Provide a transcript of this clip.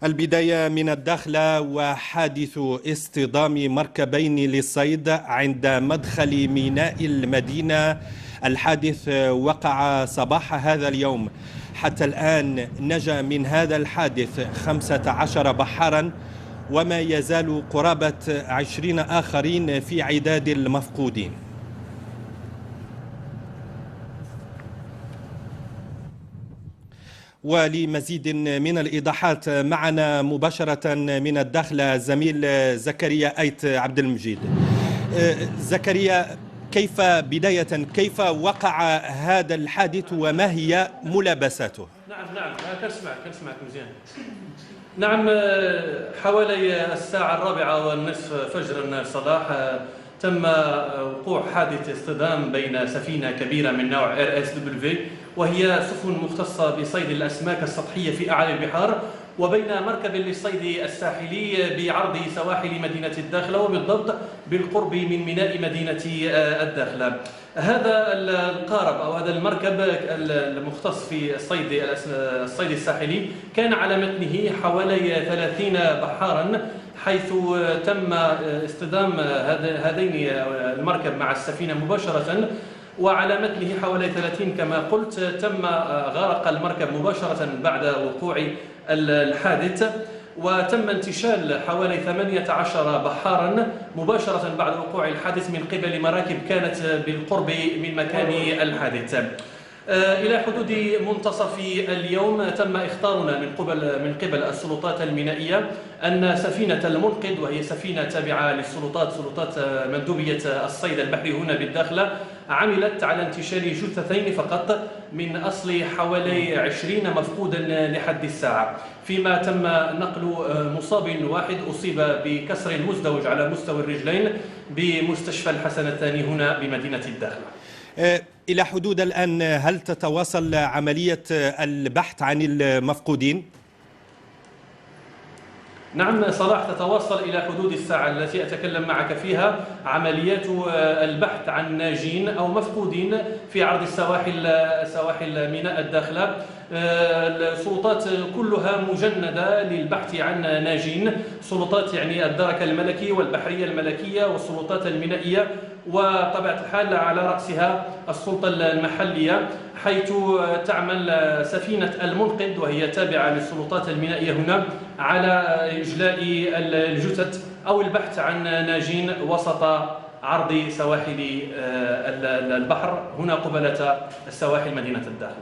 البداية من الداخلة وحادث اصطدام مركبين للصيد عند مدخل ميناء المدينة. الحادث وقع صباح هذا اليوم. حتى الآن نجا من هذا الحادث 15 بحارا، وما يزال قرابة 20 آخرين في عداد المفقودين. ولمزيد من الإيضاحات معنا مباشرة من الداخل زميل زكريا أيت عبد المجيد. زكريا، كيف وقع هذا الحادث وما هي ملابساته؟ نعم كنسمعك مزيان. نعم، حوالي الساعة 4:30 فجر صباح تم وقوع حادث اصطدام بين سفينة كبيرة من نوع RSW، وهي سفن مختصة بصيد الأسماك السطحية في أعالي البحار، وبين مركب للصيد الساحلي بعرض سواحل مدينة الداخلة، وبالضبط بالقرب من ميناء مدينة الداخلة. هذا القارب أو هذا المركب المختص في الصيد الساحلي كان على متنه حوالي 30 بحارا، حيث تم اصطدام هذين المركب مع السفينة مباشرة، وعلى متنه حوالي 30 كما قلت. تم غرق المركب مباشرة بعد وقوع الحادث، وتم انتشال حوالي 18 بحارا مباشرة بعد وقوع الحادث من قبل مراكب كانت بالقرب من مكان الحادث. إلى حدود منتصف اليوم تم إخطارنا من قبل السلطات المينائية أن سفينة المنقذ، وهي سفينة تابعة سلطات مندوبية الصيد البحري هنا بالداخلة، عملت على انتشال جثثين فقط من أصل حوالي 20 مفقودا لحد الساعة، فيما تم نقل مصاب واحد أصيب بكسر مزدوج على مستوى الرجلين بمستشفى الحسن الثاني هنا بمدينة الداخلة. إلى حدود الآن هل تتواصل عملية البحث عن المفقودين؟ نعم صلاح، تتواصل إلى حدود الساعة التي أتكلم معك فيها عمليات البحث عن ناجين أو مفقودين في عرض سواحل ميناء الداخلة. السلطات كلها مجندة للبحث عن ناجين، سلطات يعني الدرك الملكي والبحرية الملكية والسلطات المينائية، وطبيعة الحال على رأسها السلطة المحلية، حيث تعمل سفينة المنقذ وهي تابعة للسلطات المينائية هنا على إجلاء الجثث أو البحث عن ناجين وسط عرض سواحل البحر هنا قبالة السواحل مدينة الداخل.